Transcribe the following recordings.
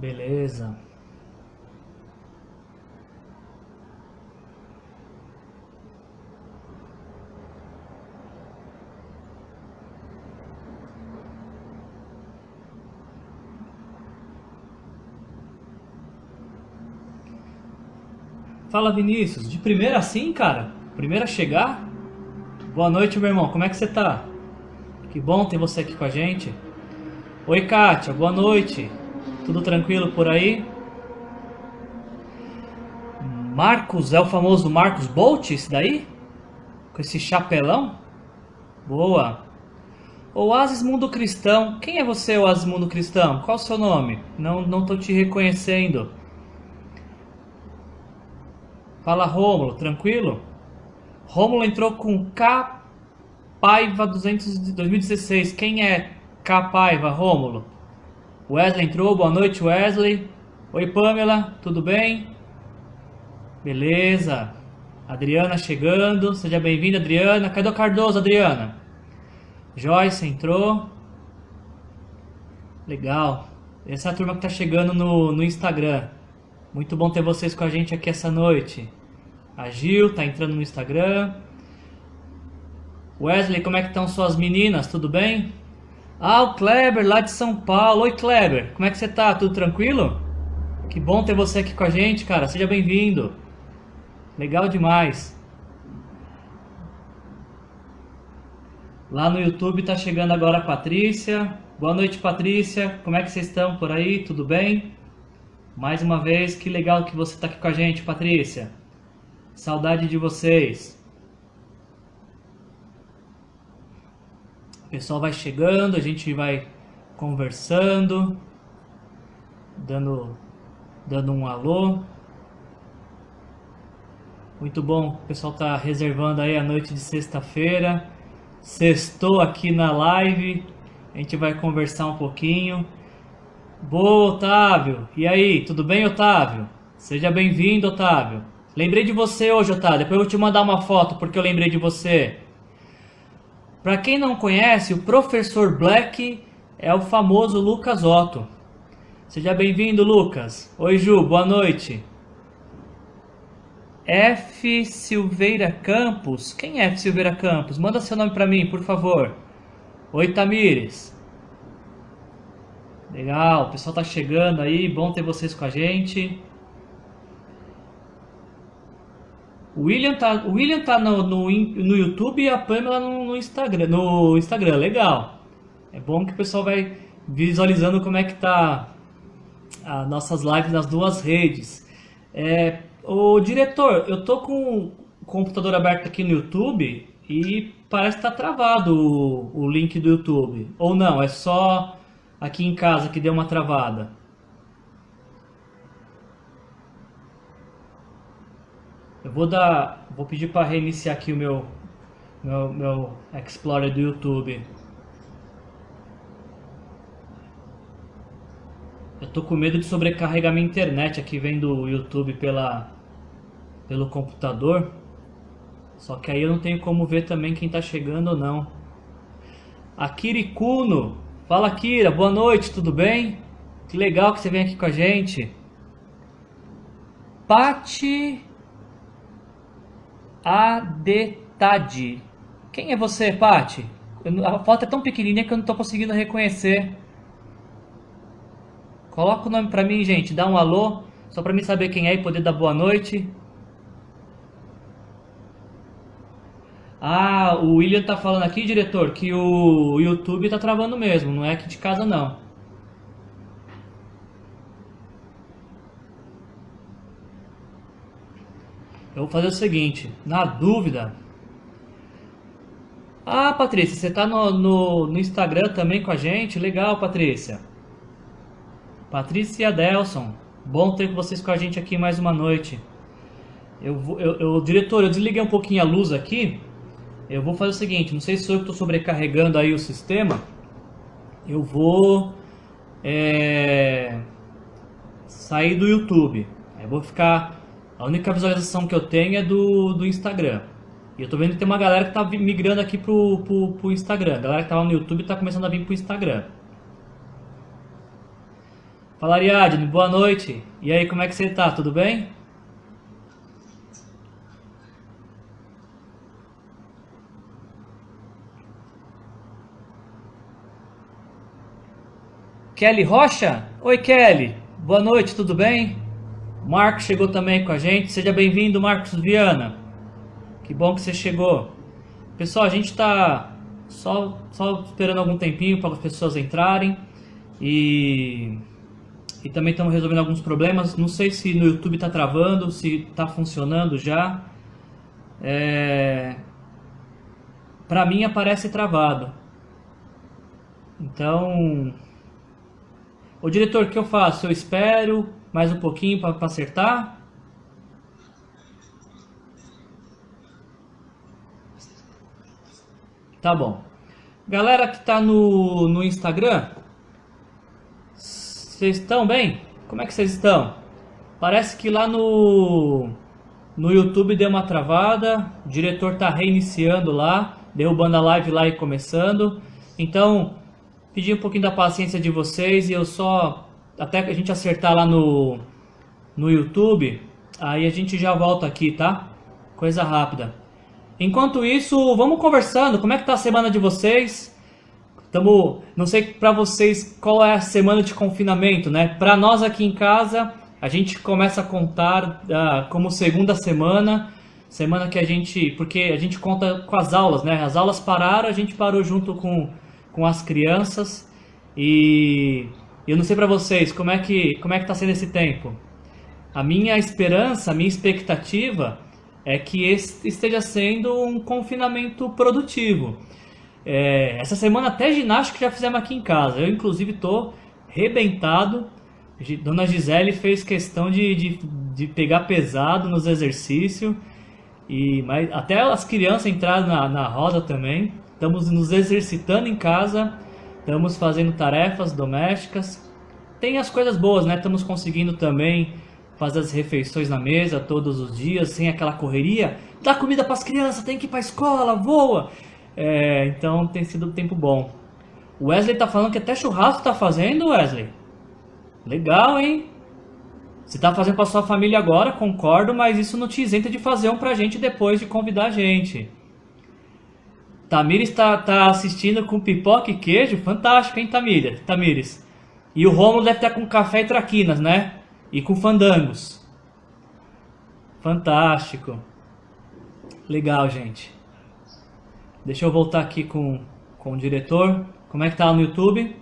Beleza. Fala, Vinícius. De primeira assim, cara? Primeira a chegar? Boa noite, meu irmão. Como é que você tá? Que bom ter você aqui com a gente. Oi, Kátia. Boa noite. Tudo tranquilo por aí? Marcos, é o famoso Marcos Bolt, esse daí? Com esse chapelão? Boa. Oasis Mundo Cristão. Quem é você, Oasis Mundo Cristão? Qual o seu nome? Não tô te reconhecendo. Fala, Rômulo. Tranquilo? Rômulo entrou com K Paiva 200 de 2016. Quem é K Paiva, Rômulo? Wesley entrou. Boa noite, Wesley. Oi, Pamela. Tudo bem? Beleza. Adriana chegando. Seja bem-vinda, Adriana. Cadê o Cardoso, Adriana? Joyce entrou. Legal. Essa é a turma que tá chegando no Instagram. Muito bom ter vocês com a gente aqui essa noite. A Gil tá entrando no Instagram. Wesley, como é que estão suas meninas? Tudo bem? Ah, o Kleber lá de São Paulo. Oi, Kleber. Como é que você tá? Tudo tranquilo? Que bom ter você aqui com a gente, cara. Seja bem-vindo. Legal demais. Lá no YouTube tá chegando agora a Patrícia. Boa noite, Patrícia. Como é que vocês estão por aí? Tudo bem? Mais uma vez, que legal que você tá aqui com a gente, Patrícia. Saudade de vocês. O pessoal vai chegando, a gente vai conversando, dando um alô. Muito bom, o pessoal tá reservando aí a noite de sexta-feira. Sextou aqui na live, a gente vai conversar um pouquinho. Boa, Otávio. E aí, tudo bem, Otávio? Seja bem-vindo, Otávio. Lembrei de você hoje, Otávio. Depois eu vou te mandar uma foto porque eu lembrei de você. Para quem não conhece, o Professor Black é o famoso Lucas Otto. Seja bem-vindo, Lucas. Oi, Ju, boa noite. F. Silveira Campos. Quem é F. Silveira Campos? Manda seu nome para mim, por favor. Oi, Tamires. Legal, o pessoal tá chegando aí. Bom ter vocês com a gente. O William tá no YouTube e a Pamela no Instagram. No Instagram, legal. É bom que o pessoal vai visualizando como é que tá as nossas lives nas duas redes. O diretor, eu tô com o computador aberto aqui no YouTube e parece que tá travado o link do YouTube. Ou não, é só aqui em casa que deu uma travada. Eu vou pedir para reiniciar aqui o meu Explorer do YouTube. Eu tô com medo de sobrecarregar minha internet aqui vendo o YouTube pelo computador. Só que aí eu não tenho como ver também quem tá chegando ou não. Akira Kuno. Fala, Akira, boa noite, tudo bem? Que legal que você vem aqui com a gente. Pati Adetadi. Quem é você, Pati? A foto é tão pequenininha que eu não tô conseguindo reconhecer. Coloca o nome pra mim, gente. Dá um alô, só pra mim saber quem é e poder dar boa noite. Ah, o William tá falando aqui, diretor, que o YouTube tá travando mesmo, não é aqui de casa não. Eu vou fazer o seguinte, na dúvida... Ah, Patrícia, você tá no Instagram também com a gente? Legal, Patrícia. Patrícia e Adelson, bom ter vocês com a gente aqui mais uma noite. Diretor, eu desliguei um pouquinho a luz aqui. Eu vou fazer o seguinte, não sei se eu estou sobrecarregando aí o sistema. Eu vou sair do YouTube. Eu vou ficar... A única visualização que eu tenho é do Instagram. E eu tô vendo que tem uma galera que tá migrando aqui pro Instagram. A galera que tava no YouTube tá começando a vir pro Instagram. Fala, Ariadne, boa noite. E aí, como é que você tá? Tudo bem? Kelly Rocha? Oi, Kelly. Boa noite, tudo bem? Marcos chegou também com a gente. Seja bem-vindo, Marcos Viana. Que bom que você chegou. Pessoal, a gente está só esperando algum tempinho para as pessoas entrarem. E, e também estamos resolvendo alguns problemas. Não sei se no YouTube está travando, se está funcionando já. Para mim aparece travado. Então, o diretor, o que eu faço? Eu espero mais um pouquinho para acertar? Tá bom. Galera que tá no Instagram, vocês estão bem? Como é que vocês estão? Parece que lá no YouTube deu uma travada, o diretor tá reiniciando lá, derrubando a live lá e começando. Então, pedir um pouquinho da paciência de vocês e eu só até a gente acertar lá no YouTube, aí a gente já volta aqui, tá? Coisa rápida. Enquanto isso, vamos conversando. Como é que tá a semana de vocês? Não sei pra vocês qual é a semana de confinamento, né? Pra nós aqui em casa, a gente começa a contar como segunda semana, semana que porque a gente conta com as aulas, né? As aulas pararam, a gente parou junto com as crianças e eu não sei pra vocês como é que tá sendo esse tempo. A minha esperança, a minha expectativa é que esse esteja sendo um confinamento produtivo. Essa semana até ginástica já fizemos aqui em casa. Eu, inclusive, estou rebentado. Dona Gisele fez questão de pegar pesado nos exercícios. Mas até as crianças entraram na roda também. Estamos nos exercitando em casa. Estamos fazendo tarefas domésticas. Tem as coisas boas, né? Estamos conseguindo também fazer as refeições na mesa todos os dias, sem aquela correria. Dá comida para as crianças, tem que ir para a escola, voa. Então tem sido um tempo bom. O Wesley tá falando que até churrasco tá fazendo, Wesley. Legal, hein? Você tá fazendo para sua família agora, concordo, mas isso não te isenta de fazer um pra gente depois de convidar a gente. Tamires tá assistindo com pipoca e queijo, fantástico, hein, Tamires? E o Romulo deve estar com café e traquinas, né? E com fandangos. Fantástico. Legal, gente. Deixa eu voltar aqui com o diretor. Como é que tá lá no YouTube?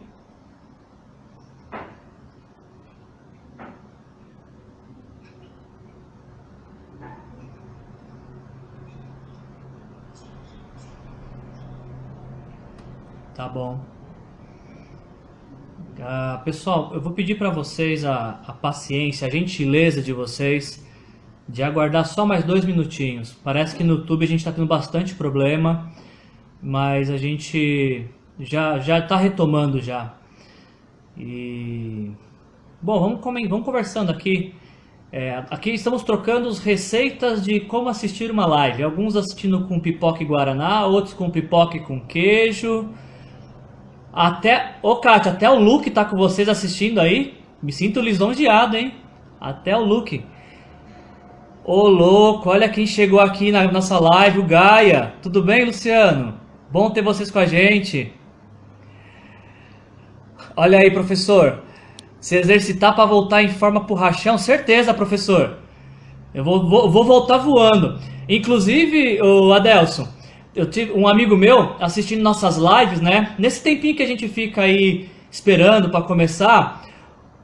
Tá bom. Pessoal, eu vou pedir para vocês a paciência, a gentileza de vocês de aguardar só mais 2 minutinhos. Parece que no YouTube a gente está tendo bastante problema, mas a gente já está retomando já. E bom, vamos conversando aqui. Aqui estamos trocando as receitas de como assistir uma live. Alguns assistindo com pipoca e guaraná, outros com pipoca e com queijo. Kátia, até o Luke tá com vocês assistindo aí. Me sinto lisonjeado, hein? Até o Luke. Ô louco, olha quem chegou aqui na nossa live, o Gaia. Tudo bem, Luciano? Bom ter vocês com a gente. Olha aí, professor. Se exercitar para voltar em forma pro rachão, certeza, professor. Eu vou voltar voando. Inclusive, o Adelson, eu tive um amigo meu assistindo nossas lives, né? Nesse tempinho que a gente fica aí esperando para começar.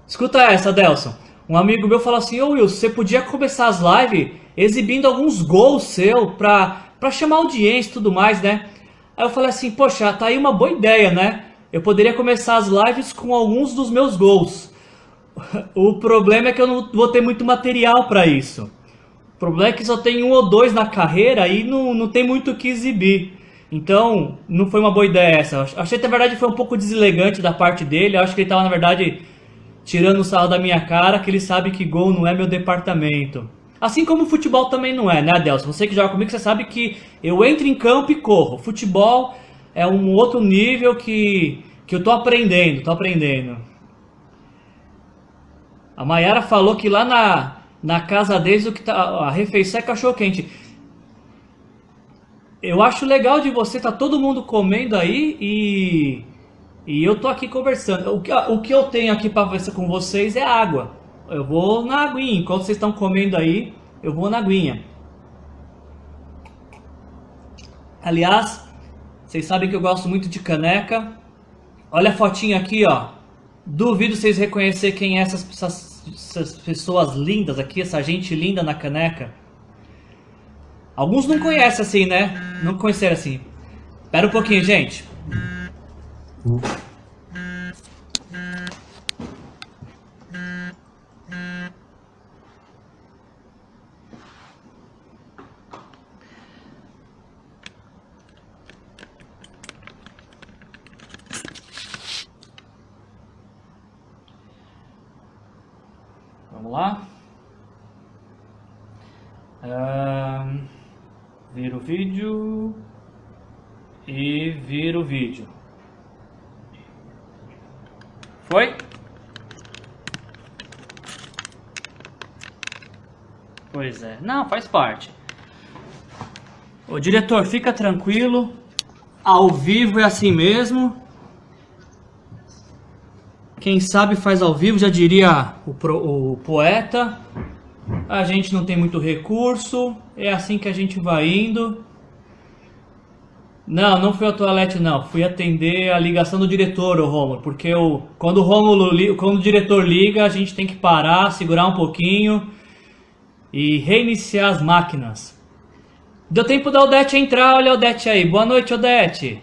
Escuta essa, Adelson. Um amigo meu falou assim: ô Will, você podia começar as lives exibindo alguns gols seu pra chamar audiência e tudo mais, né? Aí eu falei assim: poxa, tá aí uma boa ideia, né? Eu poderia começar as lives com alguns dos meus gols. O problema é que eu não vou ter muito material para isso. O problema é que só tem um ou dois na carreira e não tem muito o que exibir. Então, não foi uma boa ideia essa. Eu achei que, na verdade, foi um pouco deselegante da parte dele. Eu acho que ele estava, na verdade, tirando o sarro da minha cara, que ele sabe que gol não é meu departamento. Assim como o futebol também não é, né, Adelson? Você que joga comigo, você sabe que eu entro em campo e corro. Futebol é um outro nível que eu tô aprendendo. A Mayara falou que lá na casa deles o que tá, a refeição é cachorro-quente. Eu acho legal de você, tá todo mundo comendo aí e eu tô aqui conversando. O que eu tenho aqui para conversar com vocês é água. Eu vou na aguinha. Enquanto vocês estão comendo aí, eu vou na aguinha. Aliás, vocês sabem que eu gosto muito de caneca. Olha a fotinha aqui, ó. Duvido vocês reconhecer quem é essas pessoas lindas aqui, essa gente linda na caneca. Alguns não conhecem assim, né? Não conheceram assim. Espera um pouquinho, gente. Vamos lá. Vira o vídeo e vira o vídeo. Foi? Pois é. Não, faz parte. Ô diretor, fica tranquilo. Ao vivo é assim mesmo. Quem sabe faz ao vivo, já diria o poeta. A gente não tem muito recurso, é assim que a gente vai indo. Não, não fui ao toalete não, fui atender a ligação do diretor, o Rômulo, porque quando o diretor liga, a gente tem que parar, segurar um pouquinho e reiniciar as máquinas. Deu tempo da Odete entrar, olha a Odete aí. Boa noite, Odete.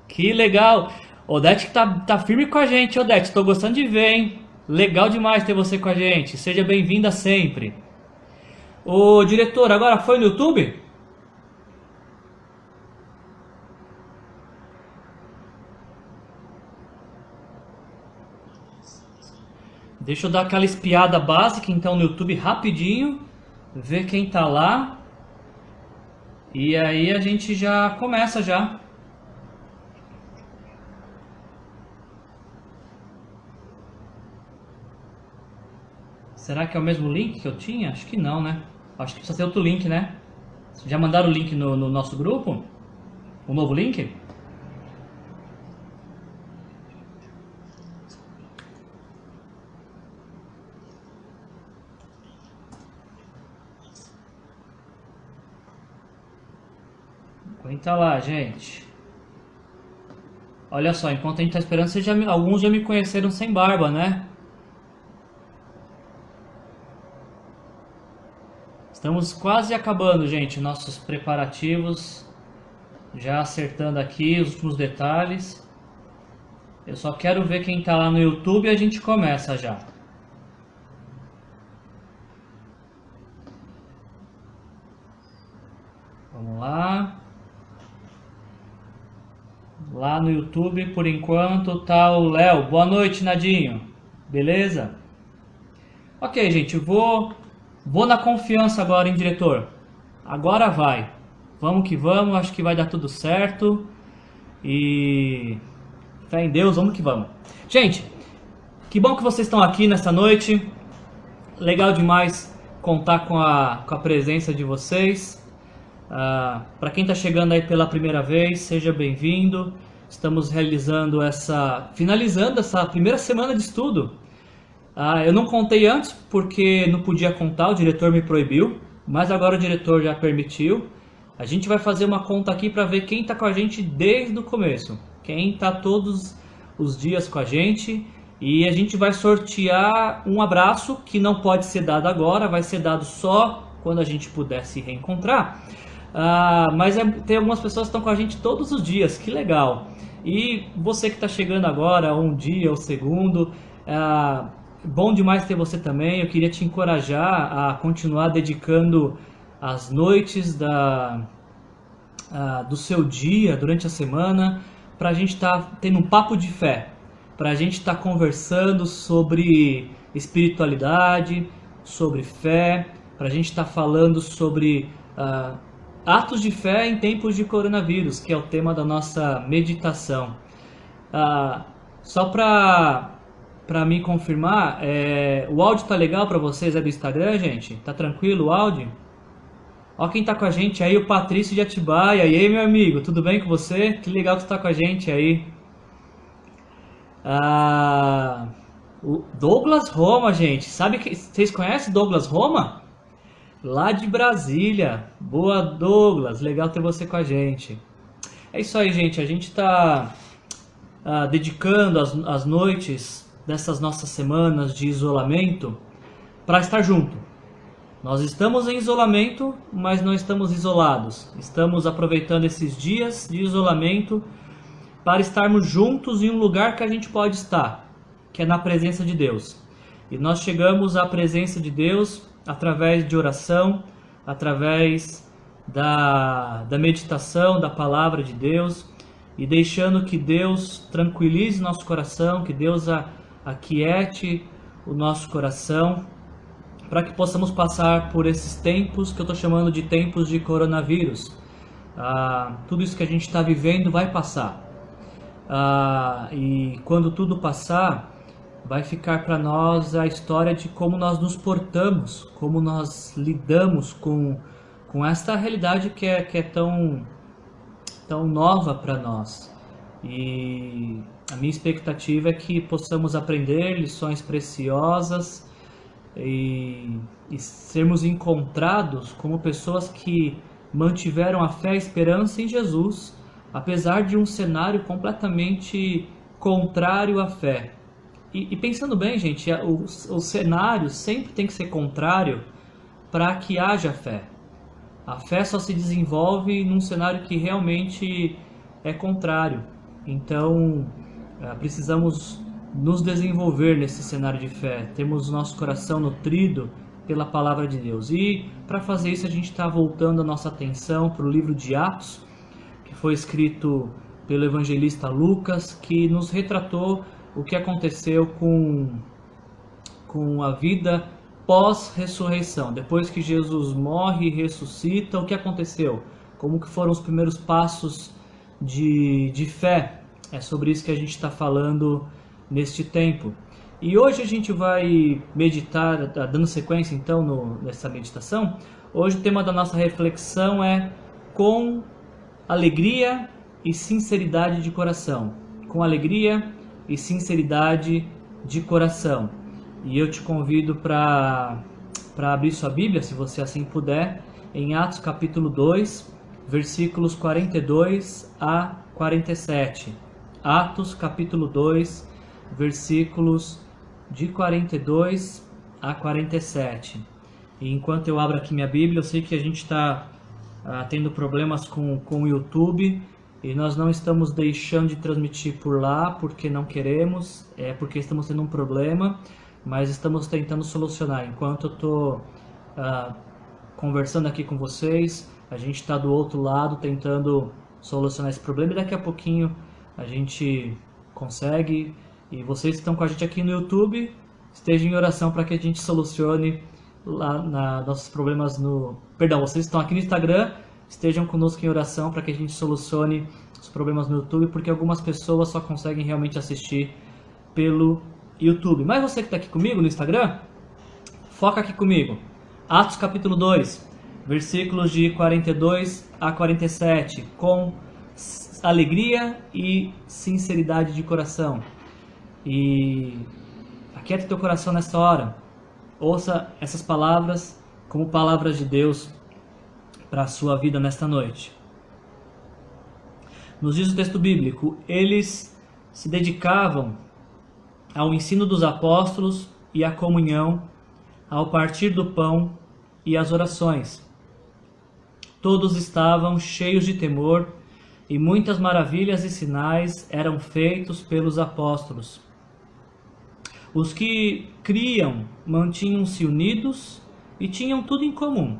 Que legal. Odete que tá firme com a gente, Odete. Tô gostando de ver, hein? Legal demais ter você com a gente. Seja bem-vinda sempre. Ô, diretor, agora foi no YouTube? Deixa eu dar aquela espiada básica então no YouTube rapidinho. Ver quem tá lá. E aí a gente já começa já. Será que é o mesmo link que eu tinha? Acho que não, né? Acho que precisa ser outro link, né? Já mandaram o link no nosso grupo? O novo link? Aguenta lá, gente. Olha só, enquanto a gente tá esperando, alguns já me conheceram sem barba, né? Estamos quase acabando, gente, nossos preparativos. Já acertando aqui os últimos detalhes. Eu só quero ver quem tá lá no YouTube e a gente começa já. Vamos lá. Lá no YouTube, por enquanto, tá o Léo. Boa noite, Nadinho. Beleza? Ok, gente, vou na confiança agora, hein, diretor? Agora vai. Vamos que vamos, acho que vai dar tudo certo. E fé em Deus, vamos que vamos. Gente, que bom que vocês estão aqui nessa noite. Legal demais contar com a presença de vocês. Para quem está chegando aí pela primeira vez, seja bem-vindo. Estamos finalizando essa primeira semana de estudo. Eu não contei antes porque não podia contar, o diretor me proibiu, mas agora o diretor já permitiu. A gente vai fazer uma conta aqui para ver quem está com a gente desde o começo, quem está todos os dias com a gente, e a gente vai sortear um abraço que não pode ser dado agora, vai ser dado só quando a gente puder se reencontrar. Mas tem algumas pessoas que estão com a gente todos os dias, que legal. E você que está chegando agora, um dia ou segundo, bom demais ter você também. Eu queria te encorajar a continuar dedicando as noites do seu dia, durante a semana, para a gente estar tendo um papo de fé, para a gente estar conversando sobre espiritualidade, sobre fé, para a gente estar falando sobre atos de fé em tempos de coronavírus, que é o tema da nossa meditação. Só para para me confirmar, o áudio tá legal para vocês do Instagram, gente? Tá tranquilo o áudio? Ó quem tá com a gente aí, o Patrício de Atibaia. E aí, meu amigo, tudo bem com você? Que legal que você tá com a gente aí. O Douglas Roma, gente. Sabe que vocês conhecem Douglas Roma? Lá de Brasília. Boa, Douglas. Legal ter você com a gente. É isso aí, gente. A gente está dedicando as noites dessas nossas semanas de isolamento para estar junto. Nós estamos em isolamento, mas não estamos isolados. Estamos aproveitando esses dias de isolamento para estarmos juntos em um lugar que a gente pode estar, que é na presença de Deus. E nós chegamos à presença de Deus através de oração, através da meditação da palavra de Deus, e deixando que Deus tranquilize nosso coração, que Deus aquiete o nosso coração, para que possamos passar por esses tempos que eu estou chamando de tempos de coronavírus. Tudo isso que a gente está vivendo vai passar. E quando tudo passar, vai ficar para nós a história de como nós nos portamos, como nós lidamos com esta realidade que é tão nova para nós. E a minha expectativa é que possamos aprender lições preciosas e sermos encontrados como pessoas que mantiveram a fé e a esperança em Jesus, apesar de um cenário completamente contrário à fé. E pensando bem, gente, o cenário sempre tem que ser contrário para que haja fé. A fé só se desenvolve num cenário que realmente é contrário. Então, precisamos nos desenvolver nesse cenário de fé. Temos o nosso coração nutrido pela palavra de Deus. E para fazer isso, a gente está voltando a nossa atenção para o livro de Atos, que foi escrito pelo evangelista Lucas, que nos retratou o que aconteceu com a vida pós-ressurreição. Depois que Jesus morre e ressuscita, o que aconteceu? Como que foram os primeiros passos de fé? É sobre isso que a gente está falando neste tempo. E hoje a gente vai meditar, dando sequência então nessa meditação. Hoje o tema da nossa reflexão é com alegria e sinceridade de coração. Com alegria e sinceridade de coração. E eu te convido para abrir sua Bíblia, se você assim puder, em Atos capítulo 2, versículos 42 a 47. Atos capítulo 2, versículos de 42 a 47. E enquanto eu abro aqui minha Bíblia, eu sei que a gente está tendo problemas com o YouTube, e nós não estamos deixando de transmitir por lá porque não queremos, porque estamos tendo um problema, mas estamos tentando solucionar. Enquanto eu estou conversando aqui com vocês, a gente está do outro lado tentando solucionar esse problema, e daqui a pouquinho a gente consegue. E vocês que estão com a gente aqui no YouTube, estejam em oração para que a gente solucione lá nossos problemas Perdão, vocês estão aqui no Instagram, estejam conosco em oração para que a gente solucione os problemas no YouTube, porque algumas pessoas só conseguem realmente assistir pelo YouTube. Mas você que está aqui comigo no Instagram, foca aqui comigo. Atos capítulo 2, versículos de 42 a 47, com alegria e sinceridade de coração. E aquieta teu coração nessa hora. Ouça essas palavras como palavras de Deus para a sua vida nesta noite. Nos diz o texto bíblico: eles se dedicavam ao ensino dos apóstolos e à comunhão, ao partir do pão e às orações. Todos estavam cheios de temor, e muitas maravilhas e sinais eram feitos pelos apóstolos. Os que criam mantinham-se unidos e tinham tudo em comum.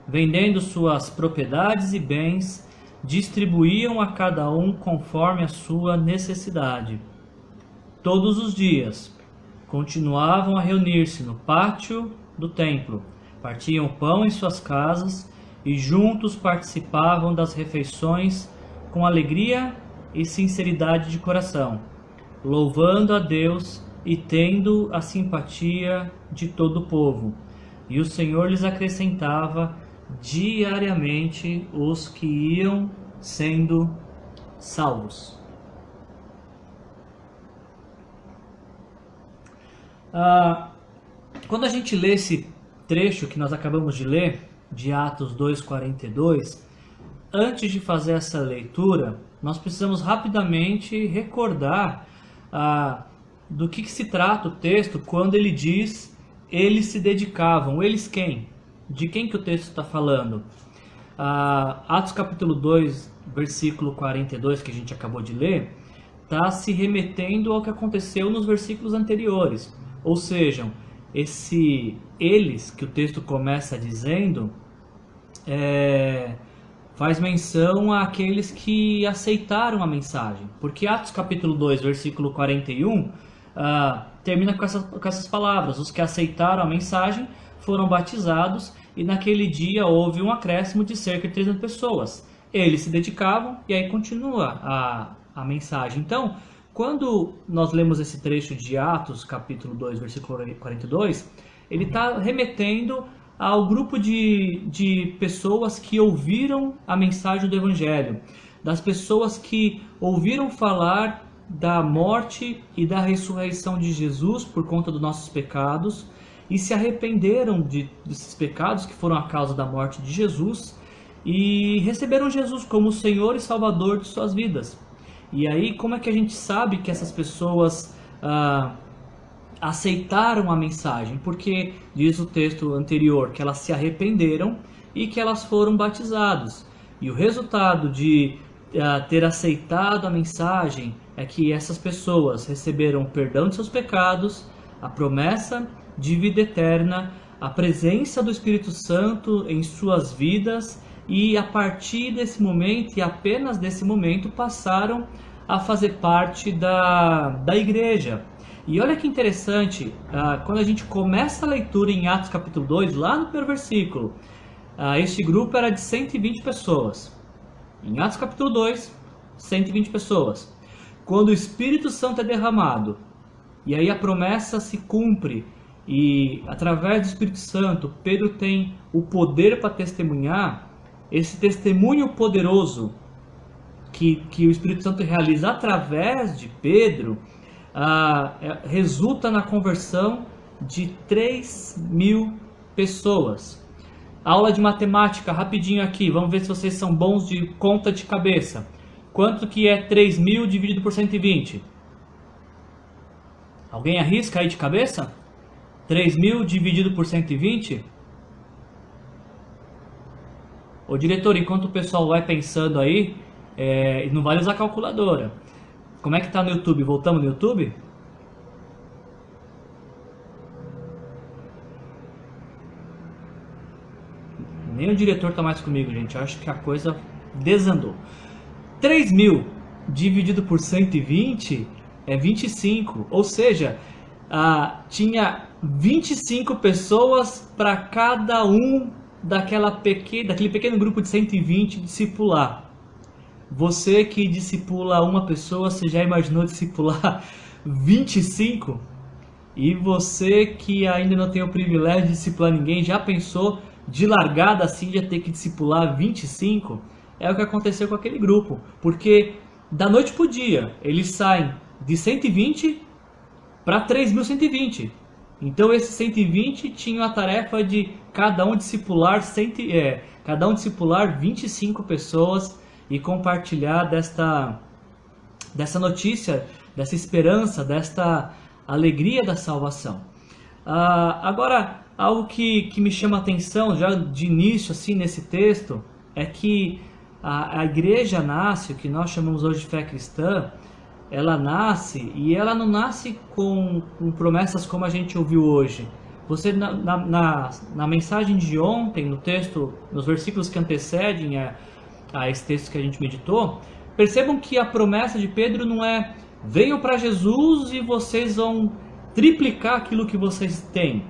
Vendendo suas propriedades e bens, distribuíam a cada um conforme a sua necessidade. Todos os dias continuavam a reunir-se no pátio do templo, partiam o pão em suas casas e juntos participavam das refeições com alegria e sinceridade de coração, louvando a Deus e tendo a simpatia de todo o povo. E o Senhor lhes acrescentava diariamente os que iam sendo salvos. Quando a gente lê esse trecho que nós acabamos de ler, de Atos 2:42, antes de fazer essa leitura, nós precisamos rapidamente recordar do que se trata o texto quando ele diz eles se dedicavam. Eles quem? De quem que o texto está falando? Atos capítulo 2, versículo 42, que a gente acabou de ler, está se remetendo ao que aconteceu nos versículos anteriores. Ou seja, esse eles que o texto começa dizendo faz menção àqueles que aceitaram a mensagem. Porque Atos capítulo 2, versículo 41, termina com essas palavras: os que aceitaram a mensagem foram batizados, e naquele dia houve um acréscimo de cerca de 300 pessoas. Eles se dedicavam, e aí continua a mensagem. Então, quando nós lemos esse trecho de Atos, capítulo 2, versículo 42, ele está remetendo ao grupo de pessoas que ouviram a mensagem do Evangelho, das pessoas que ouviram falar da morte e da ressurreição de Jesus por conta dos nossos pecados e se arrependeram desses pecados que foram a causa da morte de Jesus e receberam Jesus como Senhor e Salvador de suas vidas. E aí, como é que a gente sabe que essas pessoas aceitaram a mensagem? Porque diz o texto anterior que elas se arrependeram e que elas foram batizados. E o resultado de ter aceitado a mensagem é que essas pessoas receberam o perdão de seus pecados, a promessa de vida eterna, a presença do Espírito Santo em suas vidas, e a partir desse momento, e apenas desse momento, passaram a fazer parte da igreja. E olha que interessante, quando a gente começa a leitura em Atos capítulo 2, lá no primeiro versículo, este grupo era de 120 pessoas. Em Atos capítulo 2, 120 pessoas. Quando o Espírito Santo é derramado, e aí a promessa se cumpre, e através do Espírito Santo, Pedro tem o poder para testemunhar, esse testemunho poderoso que o Espírito Santo realiza através de Pedro, resulta na conversão de 3.000 pessoas. Aula de matemática, rapidinho aqui, vamos ver se vocês são bons de conta de cabeça. Quanto que é 3.000 dividido por 120? Alguém arrisca aí de cabeça? 3.000 dividido por 120? Ô diretor, enquanto o pessoal vai pensando aí, não vale usar calculadora. Como é que tá no YouTube? Voltamos no YouTube? Nem o diretor tá mais comigo, gente. Eu acho que a coisa desandou. 3.000 dividido por 120 é 25. Ou seja, tinha 25 pessoas para cada um daquele pequeno grupo de 120 discipular. Você que discipula uma pessoa, você já imaginou discipular 25? E você que ainda não tem o privilégio de discipular ninguém, já pensou de largada assim, já ter que discipular 25? É o que aconteceu com aquele grupo. Porque da noite para o dia, eles saem de 120 para 3.120. Então esses 120 tinham a tarefa de cada um discipular 25 pessoas e compartilhar dessa notícia, dessa esperança, desta alegria da salvação. Agora, algo que me chama a atenção já de início assim nesse texto é que a igreja nasce, o que nós chamamos hoje de fé cristã, ela nasce, e ela não nasce com promessas como a gente ouviu hoje. Você na mensagem de ontem, no texto, nos versículos que antecedem a esse texto que a gente meditou, percebam que a promessa de Pedro não é: venham para Jesus e vocês vão triplicar aquilo que vocês têm.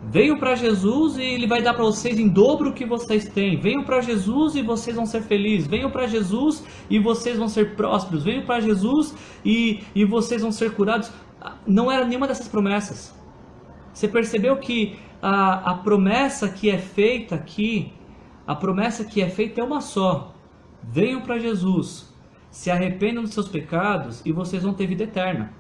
Venham para Jesus e Ele vai dar para vocês em dobro o que vocês têm. Venham para Jesus e vocês vão ser felizes. Venham para Jesus e vocês vão ser prósperos. Venham para Jesus e vocês vão ser curados. não era nenhuma dessas promessas. Você percebeu que a promessa que é feita aqui, a promessa que é feita é uma só: venham para Jesus, se arrependam dos seus pecados e vocês vão ter vida eterna.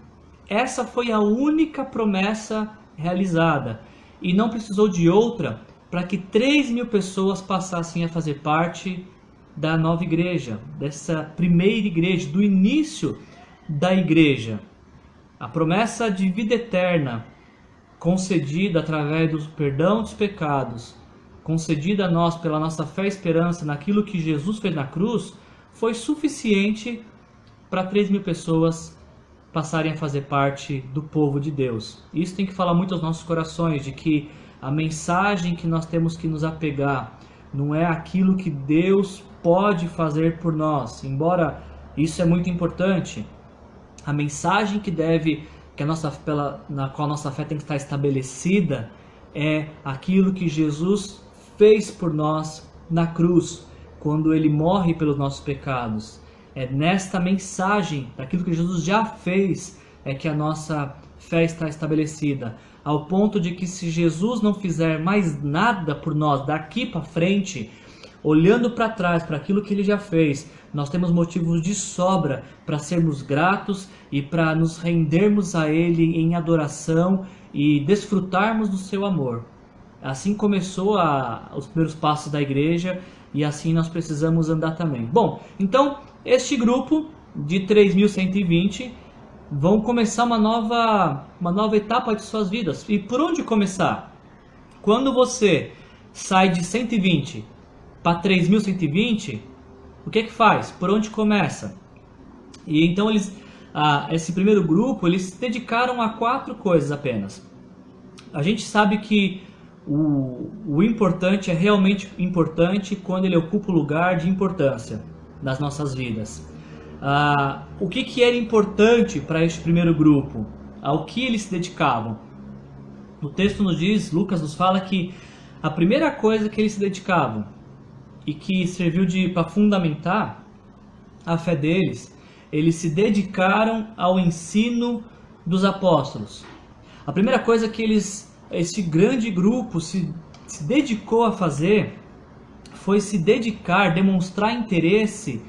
Essa foi a única promessa realizada, e não precisou de outra para que 3.000 pessoas passassem a fazer parte da nova igreja, dessa primeira igreja, do início da igreja. A promessa de vida eterna, concedida através do perdão dos pecados, concedida a nós pela nossa fé e esperança naquilo que Jesus fez na cruz, foi suficiente para 3.000 pessoas passarem a fazer parte do povo de Deus. Isso tem que falar muito aos nossos corações, de que a mensagem que nós temos que nos apegar não é aquilo que Deus pode fazer por nós, embora isso é muito importante. A mensagem na qual a nossa fé tem que estar estabelecida é aquilo que Jesus fez por nós na cruz, quando Ele morre pelos nossos pecados. É nesta mensagem, daquilo que Jesus já fez, é que a nossa fé está estabelecida. Ao ponto de que se Jesus não fizer mais nada por nós daqui para frente, olhando para trás, para aquilo que Ele já fez, nós temos motivos de sobra para sermos gratos e para nos rendermos a Ele em adoração e desfrutarmos do seu amor. Assim começou os primeiros passos da igreja, e assim nós precisamos andar também. Bom, então este grupo de 3.120 vão começar uma nova etapa de suas vidas. E por onde começar? Quando você sai de 120 para 3.120, o que faz? Por onde começa? E então esse primeiro grupo, eles se dedicaram a 4 coisas apenas. A gente sabe que o importante é realmente importante quando ele ocupa o lugar de importância nas nossas vidas. O que era importante para este primeiro grupo? Ao que eles se dedicavam? O texto nos diz, Lucas nos fala que a primeira coisa que eles se dedicavam e que serviu para fundamentar a fé deles, eles se dedicaram ao ensino dos apóstolos. A primeira coisa que esse grande grupo se dedicou a fazer foi se dedicar, demonstrar interesse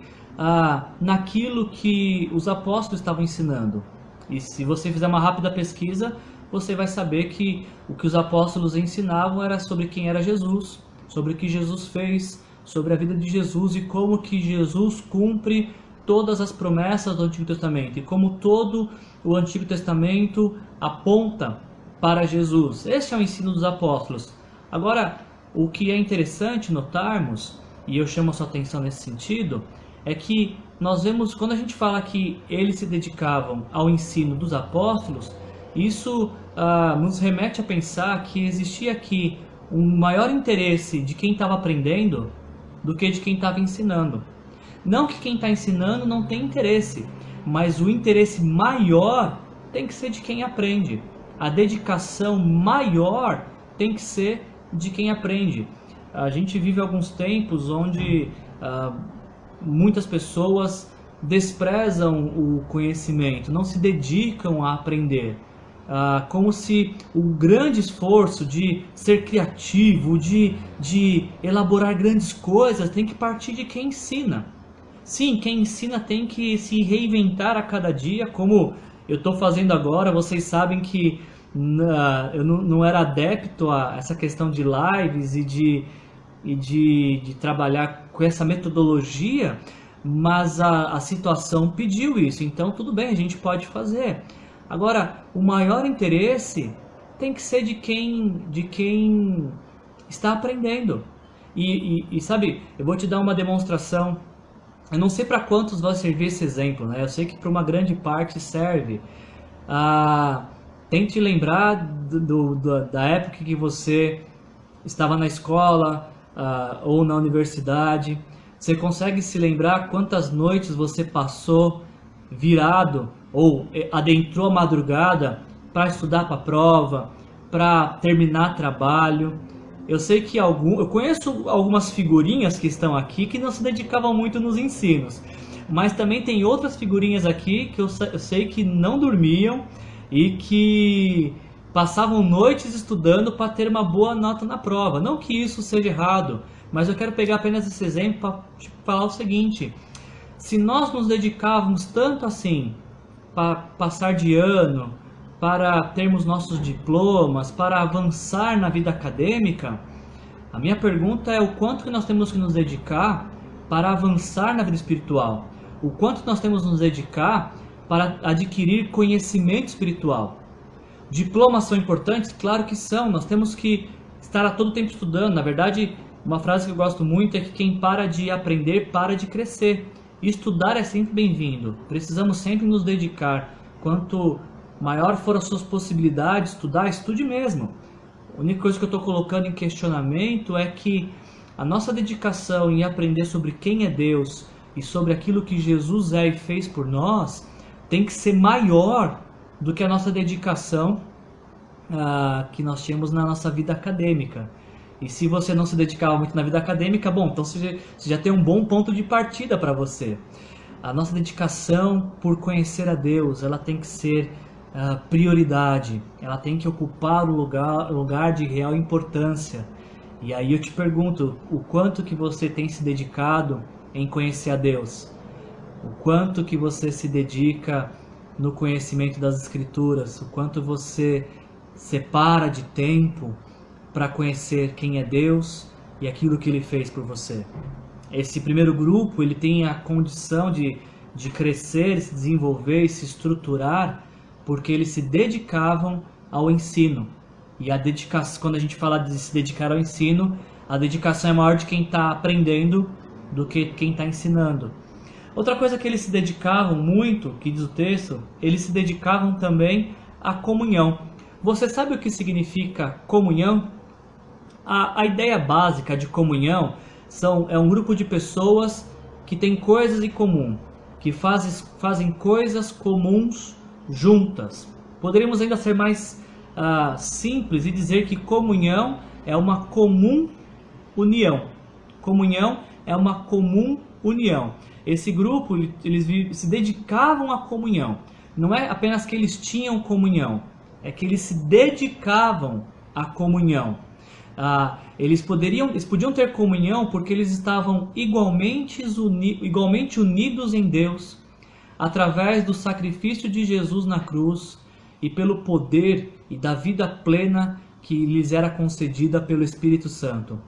naquilo que os apóstolos estavam ensinando. E se você fizer uma rápida pesquisa, você vai saber que o que os apóstolos ensinavam era sobre quem era Jesus, sobre o que Jesus fez, sobre a vida de Jesus e como que Jesus cumpre todas as promessas do Antigo Testamento e como todo o Antigo Testamento aponta para Jesus. Esse é o ensino dos apóstolos. Agora, o que é interessante notarmos, e eu chamo a sua atenção nesse sentido, é que nós vemos, quando a gente fala que eles se dedicavam ao ensino dos apóstolos, isso nos remete a pensar que existia aqui um maior interesse de quem estava aprendendo do que de quem estava ensinando. Não que quem está ensinando não tem interesse, mas o interesse maior tem que ser de quem aprende. A dedicação maior tem que ser de quem aprende. A gente vive alguns tempos onde muitas pessoas desprezam o conhecimento, não se dedicam a aprender. Como se o grande esforço de ser criativo, de elaborar grandes coisas, tem que partir de quem ensina. Sim, quem ensina tem que se reinventar a cada dia, como eu estou fazendo agora. Vocês sabem que eu não era adepto a essa questão de lives e de trabalhar com essa metodologia, mas a situação pediu isso, então tudo bem, a gente pode fazer. Agora, o maior interesse tem que ser de quem está aprendendo. E sabe, eu vou te dar uma demonstração. Eu não sei para quantos vai servir esse exemplo, né? Eu sei que para uma grande parte serve. Tente lembrar da época que você estava na escola ou na universidade. Você consegue se lembrar quantas noites você passou virado ou adentrou a madrugada para estudar para a prova, para terminar trabalho? Eu sei que eu conheço algumas figurinhas que estão aqui que não se dedicavam muito nos ensinos, mas também tem outras figurinhas aqui que eu sei que não dormiam e que passavam noites estudando para ter uma boa nota na prova. Não que isso seja errado, mas eu quero pegar apenas esse exemplo para falar o seguinte: se nós nos dedicávamos tanto assim para passar de ano, para termos nossos diplomas, para avançar na vida acadêmica, a minha pergunta é o quanto que nós temos que nos dedicar para avançar na vida espiritual, o quanto nós temos que nos dedicar para adquirir conhecimento espiritual. Diplomas são importantes? Claro que são, nós temos que estar a todo tempo estudando. Na verdade, uma frase que eu gosto muito é que quem para de aprender, para de crescer. Estudar é sempre bem-vindo, precisamos sempre nos dedicar. Quanto maior for as suas possibilidades de estudar, estude mesmo. A única coisa que eu estou colocando em questionamento é que a nossa dedicação em aprender sobre quem é Deus e sobre aquilo que Jesus é e fez por nós tem que ser maior do que a nossa dedicação que nós tínhamos na nossa vida acadêmica. E se você não se dedicava muito na vida acadêmica, bom, então você já tem um bom ponto de partida para você. A nossa dedicação por conhecer a Deus, ela tem que ser prioridade, ela tem que ocupar o lugar de real importância. E aí eu te pergunto, o quanto que você tem se dedicado em conhecer a Deus? O quanto que você se dedica no conhecimento das Escrituras? O quanto você separa de tempo para conhecer quem é Deus e aquilo que Ele fez por você? Esse primeiro grupo, ele tem a condição de crescer, se desenvolver e se estruturar porque eles se dedicavam ao ensino. E a dedicação, quando a gente fala de se dedicar ao ensino, a dedicação é maior de quem está aprendendo do que quem está ensinando. Outra coisa que eles se dedicavam muito, que diz o texto, eles se dedicavam também à comunhão. Você sabe o que significa comunhão? A ideia básica de comunhão é um grupo de pessoas que têm coisas em comum, que fazem coisas comuns juntas. Poderíamos ainda ser mais simples e dizer que comunhão é uma comum união. Comunhão é uma comum união. Esse grupo, eles se dedicavam à comunhão. Não é apenas que eles tinham comunhão, é que eles se dedicavam à comunhão. Eles podiam ter comunhão porque eles estavam igualmente unidos em Deus, através do sacrifício de Jesus na cruz e pelo poder e da vida plena que lhes era concedida pelo Espírito Santo.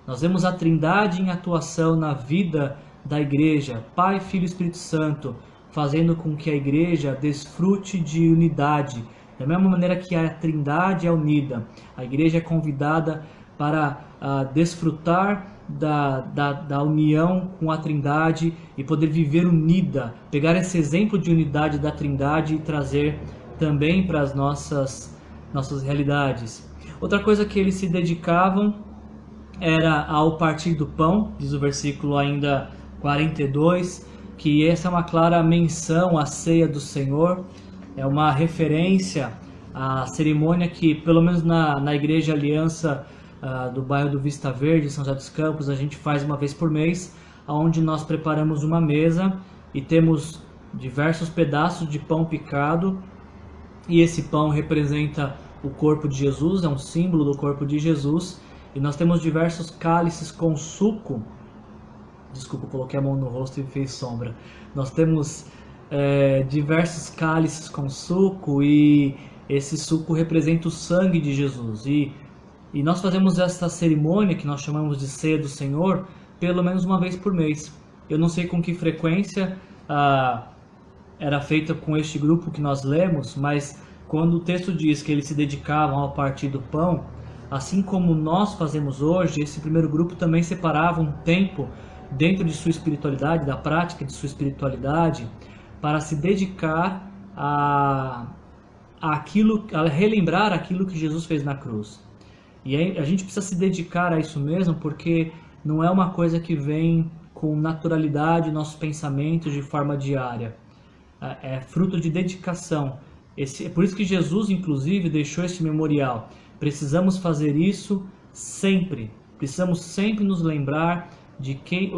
Nós vemos a Trindade em atuação na vida da igreja, Pai, Filho e Espírito Santo, fazendo com que a igreja desfrute de unidade. Da mesma maneira que a Trindade é unida, a igreja é convidada para desfrutar da união com a Trindade e poder viver unida, pegar esse exemplo de unidade da Trindade e trazer também para as nossas realidades. Outra coisa que eles se dedicavam era ao partir do pão, diz o versículo ainda 42, que essa é uma clara menção à ceia do Senhor, é uma referência à cerimônia que, pelo menos na Igreja Aliança do bairro do Vista Verde, São José dos Campos, a gente faz uma vez por mês, onde nós preparamos uma mesa e temos diversos pedaços de pão picado, e esse pão representa o corpo de Jesus, é um símbolo do corpo de Jesus, e nós temos diversos cálices com suco. Desculpa, coloquei a mão no rosto e fez sombra. Nós temos diversos cálices com suco, e esse suco representa o sangue de Jesus. E nós fazemos essa cerimônia, que nós chamamos de ceia do Senhor, pelo menos uma vez por mês. Eu não sei com que frequência era feita com este grupo que nós lemos, mas quando o texto diz que eles se dedicavam ao partir do pão, assim como nós fazemos hoje, esse primeiro grupo também separava um tempo dentro de sua espiritualidade, da prática de sua espiritualidade, para se dedicar a relembrar aquilo que Jesus fez na cruz. E aí a gente precisa se dedicar a isso mesmo, porque não é uma coisa que vem com naturalidade em nossos pensamentos de forma diária. É fruto de dedicação. É por isso que Jesus, inclusive, deixou esse memorial. Precisamos fazer isso sempre. Precisamos sempre nos lembrar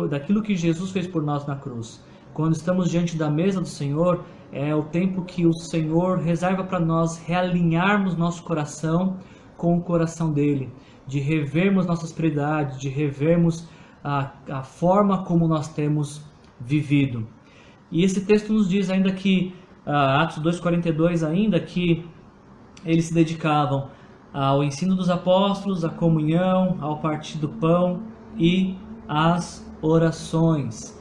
daquilo que Jesus fez por nós na cruz. Quando estamos diante da mesa do Senhor, é o tempo que o Senhor reserva para nós realinharmos nosso coração com o coração dele, de revermos nossas prioridades, de revermos a forma como nós temos vivido. E esse texto nos diz ainda que, Atos 2,42, ainda que eles se dedicavam ao ensino dos apóstolos, à comunhão, ao partir do pão e às orações.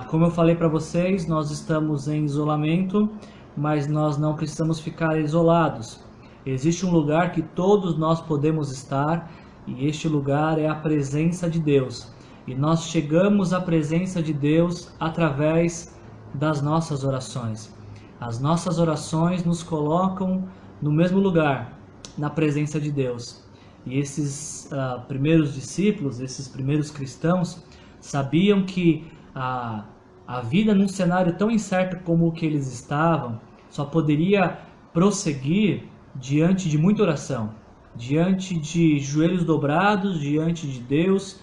Como eu falei para vocês, nós estamos em isolamento, mas nós não precisamos ficar isolados. Existe um lugar que todos nós podemos estar, e este lugar é a presença de Deus. E nós chegamos à presença de Deus através das nossas orações. As nossas orações nos colocam no mesmo lugar, na presença de Deus. E esses primeiros discípulos, esses primeiros cristãos, sabiam que a vida num cenário tão incerto como o que eles estavam, só poderia prosseguir diante de muita oração, diante de joelhos dobrados, diante de Deus,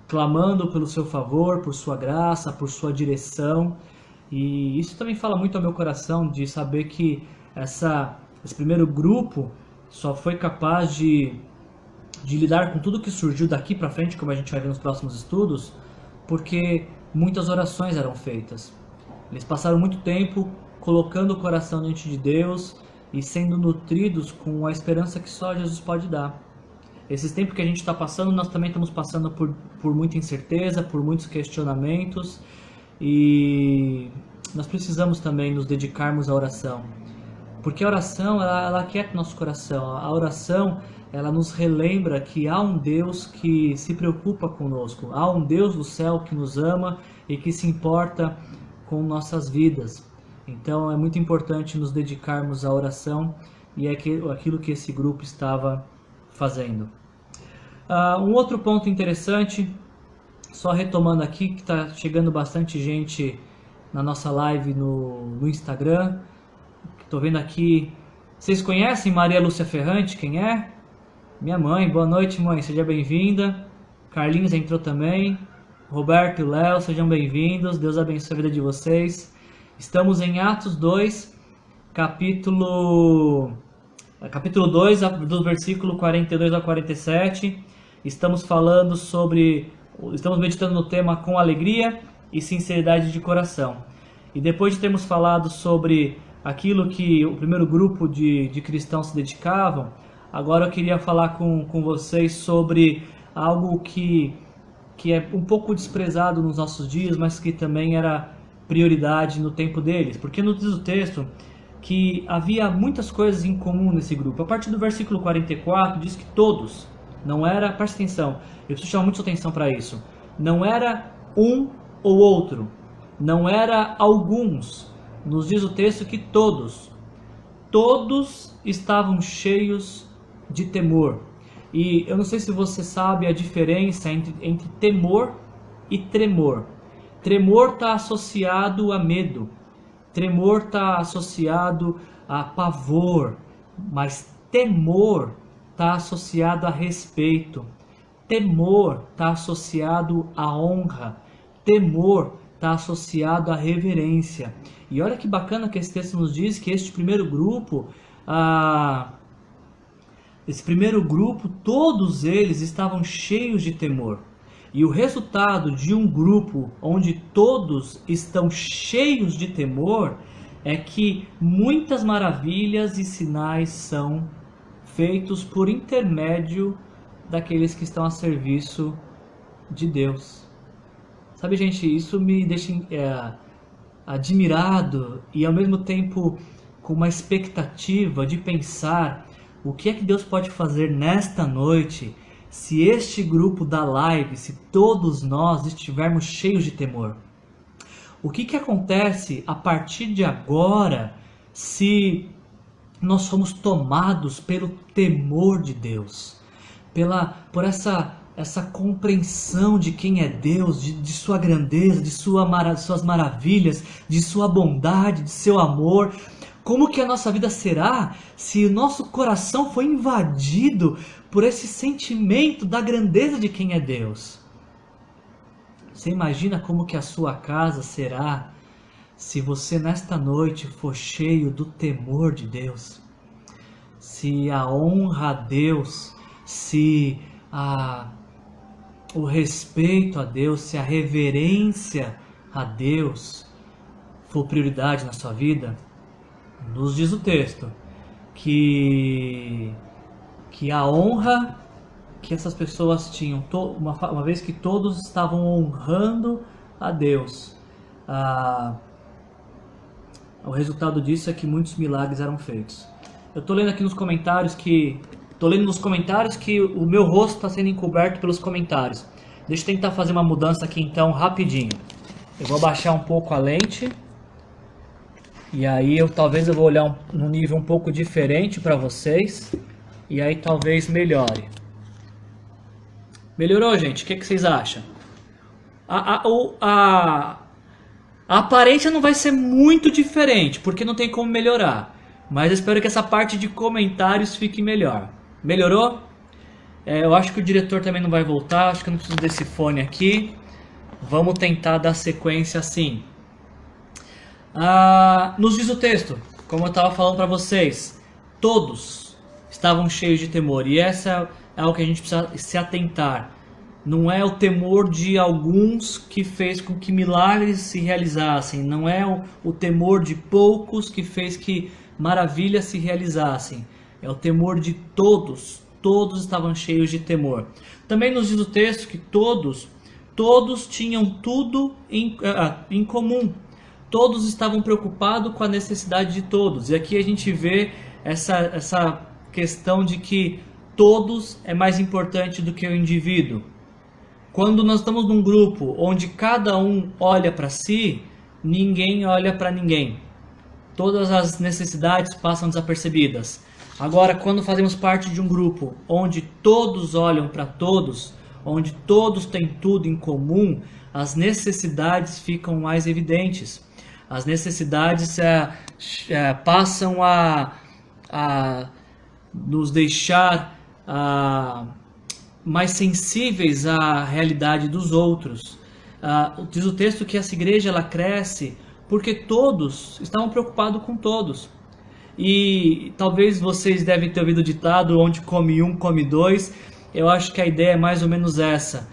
clamando pelo seu favor, por sua graça, por sua direção. E isso também fala muito ao meu coração, de saber que esse primeiro grupo só foi capaz de lidar com tudo que surgiu daqui para frente, como a gente vai ver nos próximos estudos, porque muitas orações eram feitas. Eles passaram muito tempo colocando o coração diante de Deus e sendo nutridos com a esperança que só Jesus pode dar. Esses tempos que a gente está passando, nós também estamos passando por muita incerteza, por muitos questionamentos, e nós precisamos também nos dedicarmos à oração. Porque a oração, ela aquieta nosso coração. A oração, ela nos relembra que há um Deus que se preocupa conosco. Há um Deus do céu que nos ama e que se importa com nossas vidas. Então é muito importante nos dedicarmos à oração, e é aquilo que esse grupo estava fazendo. Um outro ponto interessante, só retomando aqui, que está chegando bastante gente na nossa live no Instagram. Estou vendo aqui, vocês conhecem Maria Lúcia Ferrante? Quem é? Minha mãe. Boa noite, mãe, seja bem-vinda. Carlinhos entrou também. Roberto e Léo, sejam bem-vindos. Deus abençoe a vida de vocês. Estamos em Atos 2, capítulo 2, do versículo 42 a 47. Estamos meditando no tema com alegria e sinceridade de coração. E depois de termos falado sobre aquilo que o primeiro grupo de cristãos se dedicavam, agora eu queria falar com vocês sobre algo que é um pouco desprezado nos nossos dias, mas que também era prioridade no tempo deles. Porque nos diz o texto que havia muitas coisas em comum nesse grupo. A partir do versículo 44 diz que todos, não era, presta atenção, eu preciso chamar muita atenção para isso, não era um ou outro, não era alguns. Nos diz o texto que todos estavam cheios de temor. E eu não sei se você sabe a diferença entre temor e tremor. Tremor está associado a medo, tremor está associado a pavor, mas temor está associado a respeito, temor está associado a honra, temor está associado à reverência. E olha que bacana que esse texto nos diz que este primeiro grupo, todos eles estavam cheios de temor. E o resultado de um grupo onde todos estão cheios de temor é que muitas maravilhas e sinais são feitos por intermédio daqueles que estão a serviço de Deus. Sabe, gente, isso me deixa admirado e ao mesmo tempo com uma expectativa de pensar o que é que Deus pode fazer nesta noite se este grupo da live, se todos nós estivermos cheios de temor. O que acontece a partir de agora se nós somos tomados pelo temor de Deus, por essa compreensão de quem é Deus, de sua grandeza, de suas maravilhas, de sua bondade, de seu amor? Como que a nossa vida será se o nosso coração foi invadido por esse sentimento da grandeza de quem é Deus? Você imagina como que a sua casa será se você nesta noite for cheio do temor de Deus, se a honra a Deus, se o respeito a Deus, se a reverência a Deus for prioridade na sua vida, nos diz o texto que a honra que essas pessoas tinham, uma vez que todos estavam honrando a Deus, o resultado disso é que muitos milagres eram feitos. Eu estou lendo aqui nos comentários que o meu rosto está sendo encoberto pelos comentários. Deixa eu tentar fazer uma mudança aqui então rapidinho. Eu vou abaixar um pouco a lente. E aí talvez eu vou olhar num nível um pouco diferente para vocês. E aí talvez melhore. Melhorou, gente? O que vocês acham? A aparência não vai ser muito diferente, porque não tem como melhorar. Mas eu espero que essa parte de comentários fique melhor. Melhorou? Eu acho que o diretor também não vai voltar. Acho que eu não preciso desse fone aqui. Vamos tentar dar sequência assim. Nos diz o texto, como eu estava falando para vocês, todos estavam cheios de temor. E essa é o que a gente precisa se atentar. Não é o temor de alguns que fez com que milagres se realizassem. Não é o temor de poucos que fez que maravilhas se realizassem. É o temor de todos. Todos estavam cheios de temor. Também nos diz o texto que todos tinham tudo em comum. Todos estavam preocupados com a necessidade de todos. E aqui a gente vê essa questão de que todos é mais importante do que o indivíduo. Quando nós estamos num grupo onde cada um olha para si, ninguém olha para ninguém. Todas as necessidades passam desapercebidas. Agora, quando fazemos parte de um grupo onde todos olham para todos, onde todos têm tudo em comum, as necessidades ficam mais evidentes. As necessidades passam a nos deixar mais sensíveis à realidade dos outros. Diz o texto que essa igreja ela cresce porque todos estavam preocupados com todos. E talvez vocês devem ter ouvido o ditado, onde come um, come dois. Eu acho que a ideia é mais ou menos essa.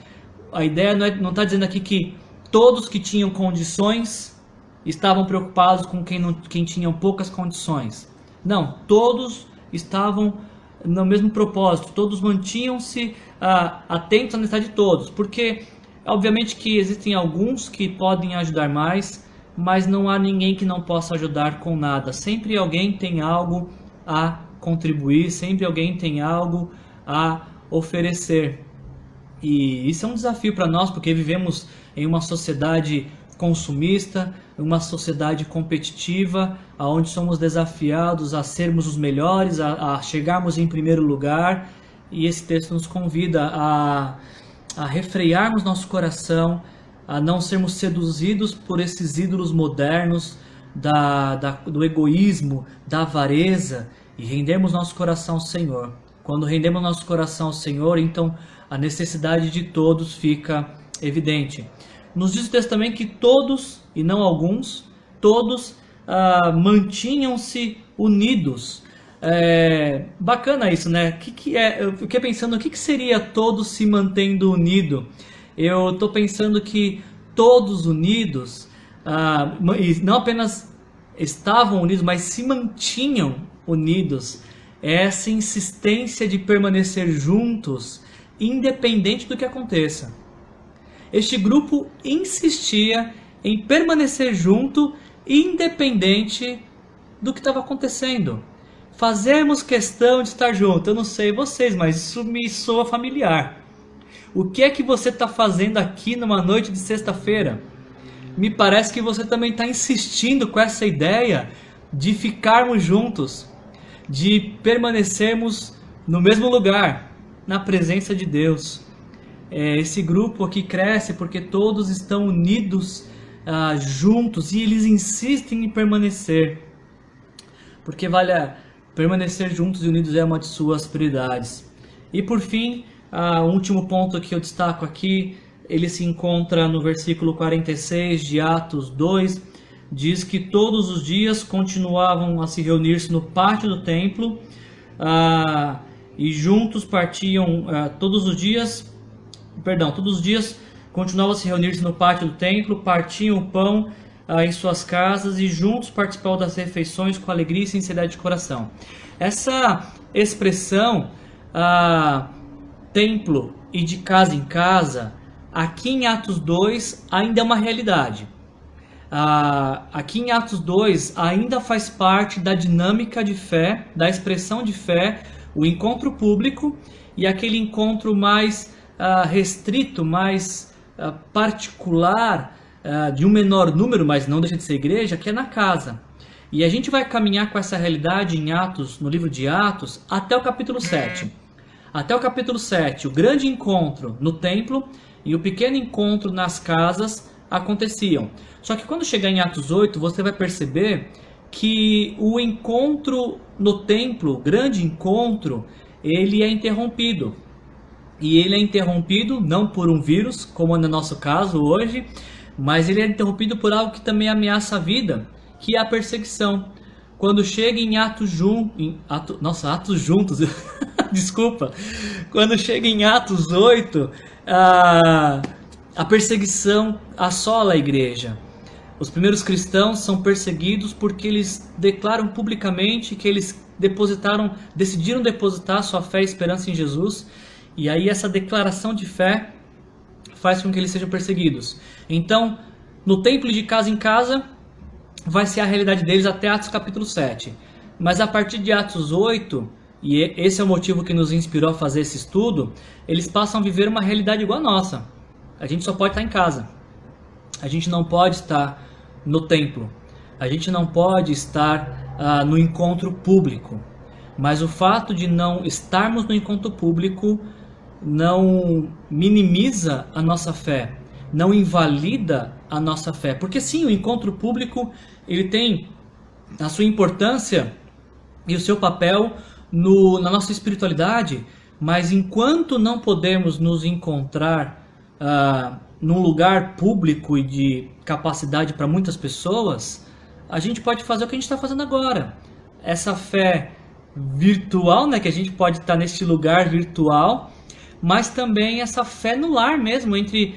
A ideia não está dizendo aqui que todos que tinham condições estavam preocupados com quem tinham poucas condições. Não, todos estavam no mesmo propósito, todos mantinham-se atentos à necessidade de todos, porque obviamente que existem alguns que podem ajudar mais, mas não há ninguém que não possa ajudar com nada. Sempre alguém tem algo a contribuir, sempre alguém tem algo a oferecer. E isso é um desafio para nós, porque vivemos em uma sociedade consumista, uma sociedade competitiva, onde somos desafiados a sermos os melhores, a chegarmos em primeiro lugar. E esse texto nos convida a refrearmos nosso coração, a não sermos seduzidos por esses ídolos modernos do egoísmo, da avareza, e rendermos nosso coração ao Senhor. Quando rendemos nosso coração ao Senhor, então a necessidade de todos fica evidente. Nos diz o texto também que todos, e não alguns, todos mantinham-se unidos. Bacana isso, né? Eu fiquei pensando, o que seria todos se mantendo unido? Eu estou pensando que todos unidos, e não apenas estavam unidos, mas se mantinham unidos. Essa insistência de permanecer juntos, independente do que aconteça. Este grupo insistia em permanecer junto, independente do que estava acontecendo. Fazemos questão de estar junto. Eu não sei vocês, mas isso me soa familiar. O que é que você está fazendo aqui numa noite de sexta-feira? Me parece que você também está insistindo com essa ideia de ficarmos juntos, de permanecermos no mesmo lugar, na presença de Deus. Esse grupo aqui cresce porque todos estão unidos juntos e eles insistem em permanecer. Porque permanecer juntos e unidos é uma de suas prioridades. E por fim, o último ponto que eu destaco aqui, ele se encontra no versículo 46 de Atos 2, diz que todos os dias continuavam a se reunir-se no pátio do templo, e juntos partiam todos os dias continuavam a se reunir-se no pátio do templo, partiam o pão em suas casas e juntos participavam das refeições com alegria e sinceridade de coração. Essa expressão templo e de casa em casa, aqui em Atos 2 ainda é uma realidade. Aqui em Atos 2 ainda faz parte da dinâmica de fé, da expressão de fé, o encontro público e aquele encontro mais restrito, mais particular, de um menor número, mas não deixa de ser igreja, que é na casa. E a gente vai caminhar com essa realidade em Atos, no livro de Atos, até o capítulo 7. Até o capítulo 7, o grande encontro no templo e o pequeno encontro nas casas aconteciam. Só que quando chegar em Atos 8, você vai perceber que o encontro no templo, o grande encontro, ele é interrompido. E ele é interrompido não por um vírus, como é no nosso caso hoje, mas ele é interrompido por algo que também ameaça a vida, que é a perseguição. Quando chega em Atos juntos, desculpa. Quando chega em Atos 8, a perseguição assola a igreja. Os primeiros cristãos são perseguidos porque eles declaram publicamente que eles decidiram depositar sua fé e esperança em Jesus. E aí essa declaração de fé faz com que eles sejam perseguidos. Então, no templo de casa em casa, vai ser a realidade deles até Atos capítulo 7. Mas a partir de Atos 8, e esse é o motivo que nos inspirou a fazer esse estudo, eles passam a viver uma realidade igual a nossa. A gente só pode estar em casa. A gente não pode estar no templo. A gente não pode estar no encontro público. Mas o fato de não estarmos no encontro público não minimiza a nossa fé, não invalida a nossa fé. Porque sim, o encontro público ele tem a sua importância e o seu papel na nossa espiritualidade, mas enquanto não podemos nos encontrar num lugar público e de capacidade para muitas pessoas, a gente pode fazer o que a gente está fazendo agora. Essa fé virtual, né, que a gente pode estar neste lugar virtual, mas também essa fé no lar mesmo, entre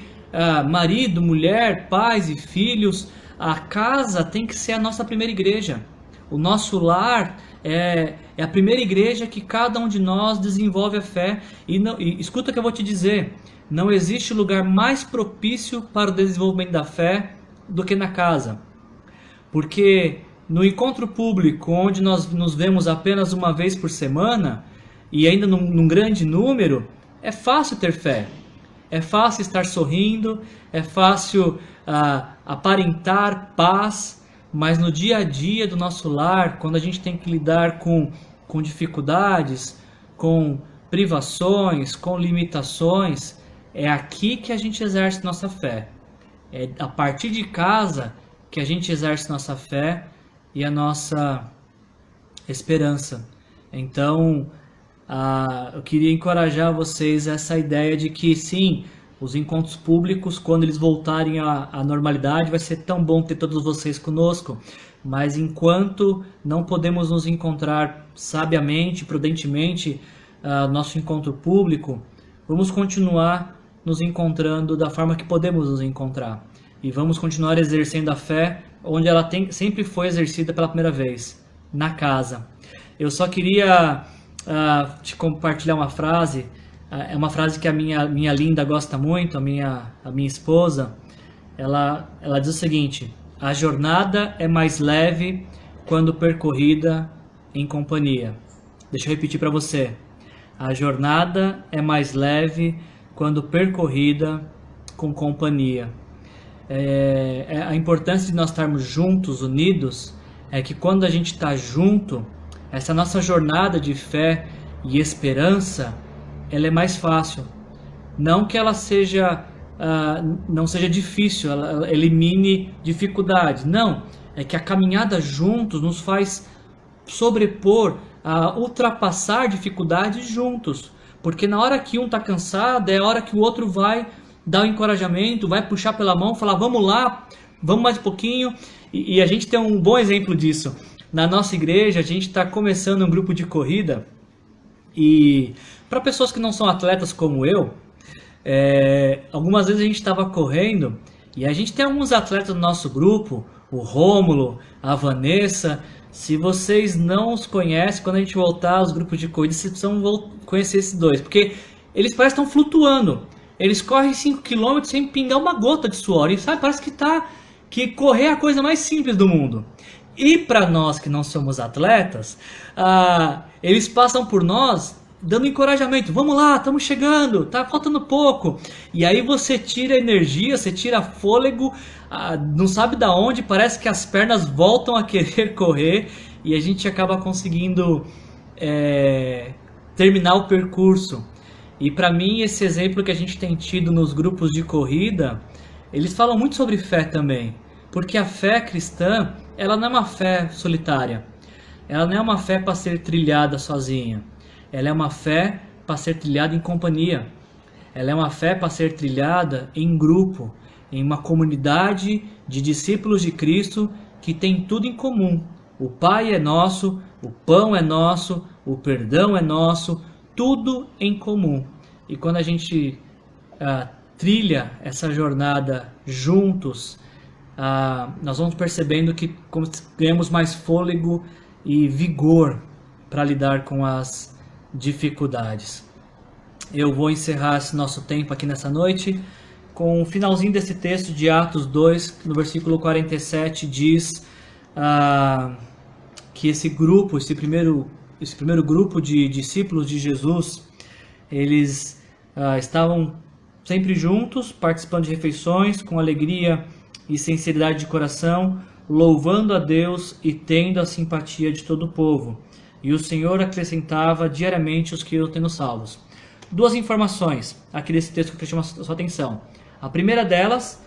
marido, mulher, pais e filhos. A casa tem que ser a nossa primeira igreja. O nosso lar é a primeira igreja que cada um de nós desenvolve a fé. E escuta o que eu vou te dizer, não existe lugar mais propício para o desenvolvimento da fé do que na casa. Porque no encontro público, onde nós nos vemos apenas uma vez por semana, e ainda num grande número, é fácil ter fé, é fácil estar sorrindo, é fácil aparentar paz, mas no dia a dia do nosso lar, quando a gente tem que lidar com dificuldades, com privações, com limitações, é aqui que a gente exerce nossa fé. É a partir de casa que a gente exerce nossa fé e a nossa esperança. Então, eu queria encorajar vocês essa ideia de que sim, os encontros públicos, quando eles voltarem à normalidade, vai ser tão bom ter todos vocês conosco, mas enquanto não podemos nos encontrar sabiamente, prudentemente, nosso encontro público, vamos continuar nos encontrando da forma que podemos nos encontrar, e vamos continuar exercendo a fé onde ela sempre foi exercida pela primeira vez, na casa. Eu só queria te compartilhar uma frase, é uma frase que a minha linda gosta muito, a minha esposa. Ela diz o seguinte: a jornada é mais leve quando percorrida em companhia. Deixa eu repetir para você. A jornada é mais leve quando percorrida com companhia. A importância de nós estarmos juntos, unidos, é que quando a gente está junto, essa nossa jornada de fé e esperança, ela é mais fácil. Não que ela não seja difícil, ela elimine dificuldades. Não, é que a caminhada juntos nos faz sobrepor, ultrapassar dificuldades juntos. Porque na hora que um está cansado, é a hora que o outro vai dar o encorajamento, vai puxar pela mão, falar: vamos lá, Vamos mais um pouquinho, e a gente tem um bom exemplo disso. Na nossa igreja, a gente está começando um grupo de corrida, e para pessoas que não são atletas como eu, algumas vezes a gente estava correndo, e a gente tem alguns atletas no nosso grupo, o Rômulo, a Vanessa. Se vocês não os conhecem, quando a gente voltar aos grupos de corrida, vocês precisam conhecer esses dois, porque eles parecem que estão flutuando. Eles correm 5 km sem pingar uma gota de suor, e sabe, parece que correr é a coisa mais simples do mundo. E para nós que não somos atletas, eles passam por nós dando encorajamento. Vamos lá, estamos chegando, tá faltando pouco. E aí você tira energia, você tira fôlego, não sabe da onde, parece que as pernas voltam a querer correr e a gente acaba conseguindo terminar o percurso. E para mim esse exemplo que a gente tem tido nos grupos de corrida, eles falam muito sobre fé também. Porque a fé cristã, ela não é uma fé solitária. Ela não é uma fé para ser trilhada sozinha. Ela é uma fé para ser trilhada em companhia. Ela é uma fé para ser trilhada em grupo, em uma comunidade de discípulos de Cristo que tem tudo em comum. O Pai é nosso, o pão é nosso, o perdão é nosso, tudo em comum. E quando a gente trilha essa jornada juntos, nós vamos percebendo que ganhamos mais fôlego e vigor para lidar com as dificuldades. Eu vou encerrar esse nosso tempo aqui nessa noite com o finalzinho desse texto de Atos 2, no versículo 47 diz que esse primeiro grupo de discípulos de Jesus, eles estavam sempre juntos, participando de refeições com alegria e sinceridade de coração, louvando a Deus e tendo a simpatia de todo o povo. E o Senhor acrescentava diariamente os que iam tendo salvos. Duas informações aqui desse texto que chamam a sua atenção. A primeira delas,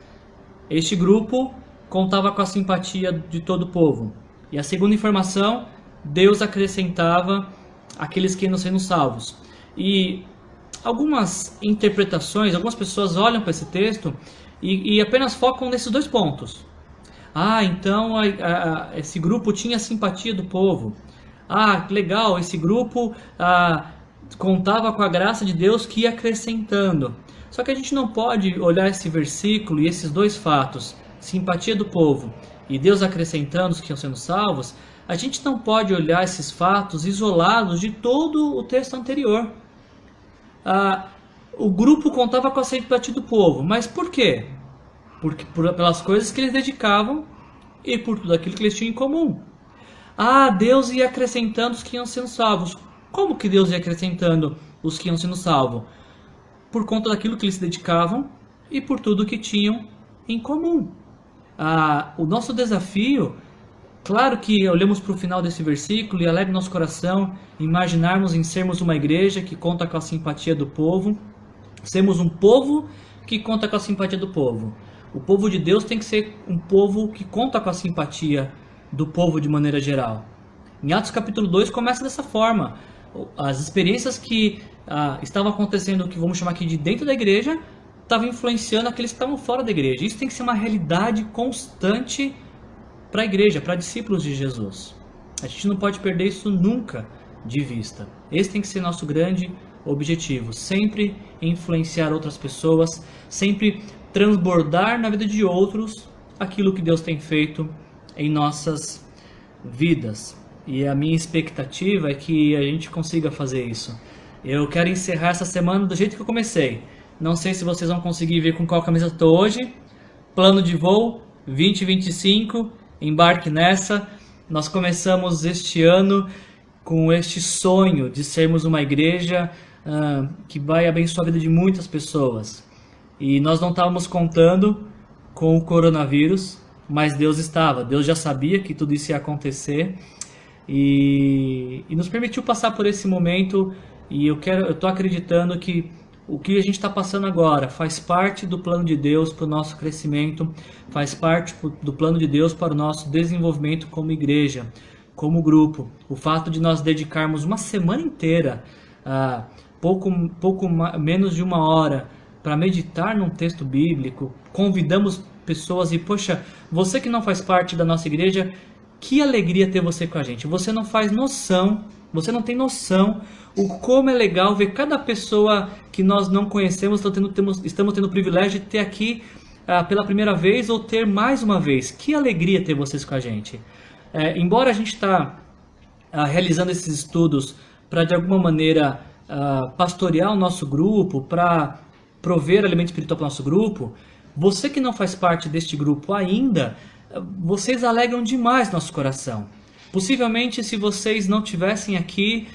este grupo contava com a simpatia de todo o povo. E a segunda informação, Deus acrescentava aqueles que iam sendo salvos. E algumas interpretações, algumas pessoas olham para esse texto e apenas focam nesses dois pontos. Então esse grupo tinha a simpatia do povo. Legal, esse grupo contava com a graça de Deus que ia acrescentando. Só que a gente não pode olhar esse versículo e esses dois fatos, simpatia do povo e Deus acrescentando os que iam sendo salvos, a gente não pode olhar esses fatos isolados de todo o texto anterior. O grupo contava com a simpatia do povo, mas por quê? Pelas coisas que eles dedicavam e por tudo aquilo que eles tinham em comum. Deus ia acrescentando os que iam sendo salvos. Como que Deus ia acrescentando os que iam sendo salvos? Por conta daquilo que eles se dedicavam e por tudo que tinham em comum. O nosso desafio, claro que olhamos para o final desse versículo e alegra nosso coração imaginarmos em sermos uma igreja que conta com a simpatia do povo, sermos um povo que conta com a simpatia do povo. O povo de Deus tem que ser um povo que conta com a simpatia do povo de maneira geral. Em Atos capítulo 2 começa dessa forma. As experiências que estavam acontecendo, que vamos chamar aqui de dentro da igreja, estavam influenciando aqueles que estavam fora da igreja. Isso tem que ser uma realidade constante para a igreja, para discípulos de Jesus. A gente não pode perder isso nunca de vista. Esse tem que ser nosso grande objetivo. Sempre influenciar outras pessoas, sempre transbordar na vida de outros aquilo que Deus tem feito em nossas vidas. E a minha expectativa é que a gente consiga fazer isso. Eu quero encerrar essa semana do jeito que eu comecei. Não sei se vocês vão conseguir ver com qual camisa eu estou hoje. Plano de voo 2025, embarque nessa. Nós começamos este ano com este sonho de sermos uma igreja que vai abençoar a vida de muitas pessoas. E nós não estávamos contando com o coronavírus, mas Deus estava. Deus já sabia que tudo isso ia acontecer e nos permitiu passar por esse momento. E eu estou acreditando que o que a gente está passando agora faz parte do plano de Deus para o nosso crescimento, faz parte do plano de Deus para o nosso desenvolvimento como igreja, como grupo. O fato de nós dedicarmos uma semana inteira, pouco menos de uma hora, para meditar num texto bíblico, convidamos pessoas e, poxa, você que não faz parte da nossa igreja, que alegria ter você com a gente. Você não faz noção, você não tem noção o como é legal ver cada pessoa que nós não conhecemos, estamos tendo o privilégio de ter aqui pela primeira vez ou ter mais uma vez. Que alegria ter vocês com a gente. Embora a gente está realizando esses estudos para de alguma maneira pastorear o nosso grupo, para prover alimento espiritual para o nosso grupo, você que não faz parte deste grupo ainda, vocês alegram demais nosso coração. Possivelmente, se vocês não tivessem aqui,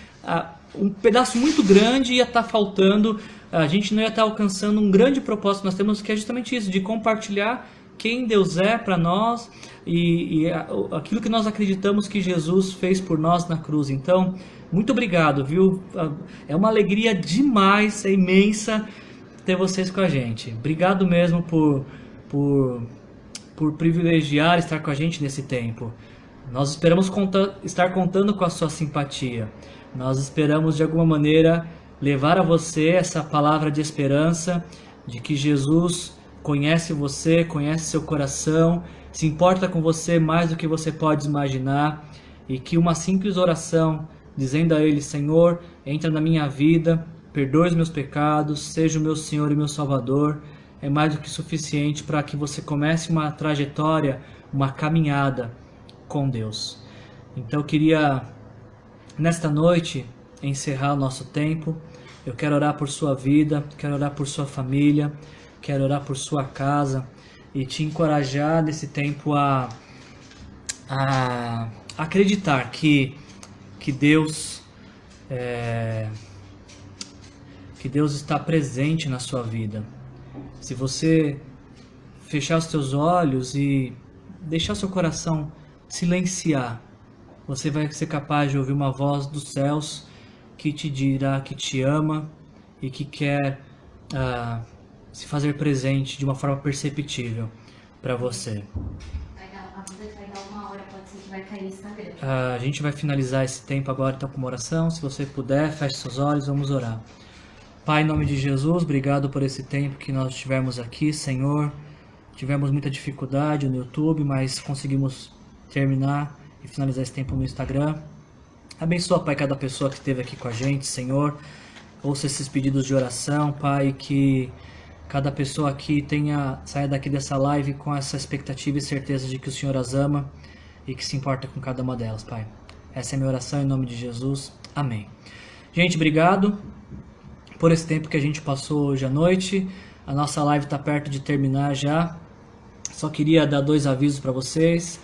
um pedaço muito grande ia estar faltando, a gente não ia estar alcançando um grande propósito que nós temos, que é justamente isso, de compartilhar quem Deus é para nós e aquilo que nós acreditamos que Jesus fez por nós na cruz. Então, muito obrigado, viu? É uma alegria demais, é imensa ter vocês com a gente. Obrigado mesmo por privilegiar estar com a gente nesse tempo. Nós esperamos estar contando com a sua simpatia. Nós esperamos de alguma maneira levar a você essa palavra de esperança, de que Jesus conhece você, conhece seu coração, se importa com você mais do que você pode imaginar, e que uma simples oração dizendo a Ele: Senhor, entra na minha vida, perdoe os meus pecados, seja o meu Senhor e meu Salvador, é mais do que suficiente para que você comece uma trajetória, uma caminhada com Deus. Então eu queria, nesta noite, encerrar o nosso tempo. Eu quero orar por sua vida, quero orar por sua família, quero orar por sua casa e te encorajar nesse tempo a acreditar que Deus está presente na sua vida. Se você fechar os teus olhos e deixar seu coração silenciar, você vai ser capaz de ouvir uma voz dos céus que te dirá que te ama e que quer se fazer presente de uma forma perceptível para você. Vai dar uma hora, pode ser que vai cair no Instagram. A gente vai finalizar esse tempo agora então com uma oração. Se você puder, feche seus olhos, vamos orar. Pai, em nome de Jesus, obrigado por esse tempo que nós tivemos aqui, Senhor. Tivemos muita dificuldade no YouTube, mas conseguimos terminar e finalizar esse tempo no Instagram. Abençoa, Pai, cada pessoa que esteve aqui com a gente, Senhor. Ouça esses pedidos de oração, Pai, que cada pessoa aqui saia daqui dessa live com essa expectativa e certeza de que o Senhor as ama e que se importa com cada uma delas, Pai. Essa é a minha oração em nome de Jesus. Amém. Gente, obrigado por esse tempo que a gente passou hoje à noite. A nossa live está perto de terminar já. Só queria dar 2 avisos para vocês.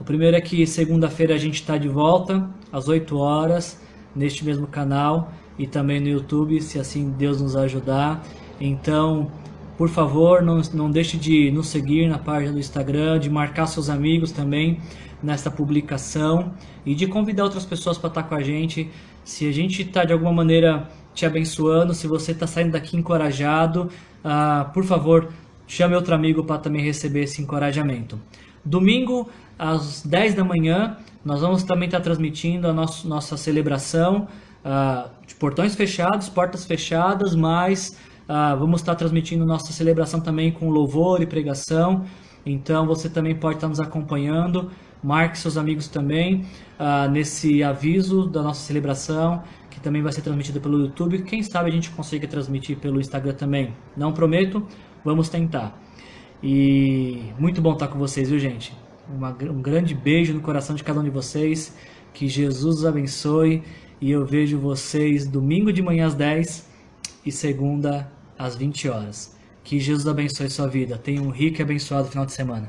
O primeiro é que segunda-feira a gente está de volta, às 8 horas, neste mesmo canal e também no YouTube, se assim Deus nos ajudar. Então, por favor, não deixe de nos seguir na página do Instagram, de marcar seus amigos também nesta publicação e de convidar outras pessoas para estar com a gente. Se a gente está de alguma maneira te abençoando, se você está saindo daqui encorajado, por favor, chame outro amigo para também receber esse encorajamento. Domingo, às 10 da manhã, nós vamos também estar transmitindo a nossa celebração de portões fechados, portas fechadas, mas vamos estar transmitindo nossa celebração também com louvor e pregação. Então você também pode estar nos acompanhando. Marque seus amigos também nesse aviso da nossa celebração, que também vai ser transmitida pelo YouTube. Quem sabe a gente consiga transmitir pelo Instagram também. Não prometo, vamos tentar. E muito bom estar com vocês, viu, gente? Um grande beijo no coração de cada um de vocês. Que Jesus os abençoe. E eu vejo vocês domingo de manhã às 10 e segunda às 20 horas. Que Jesus abençoe sua vida. Tenha um rico e abençoado final de semana.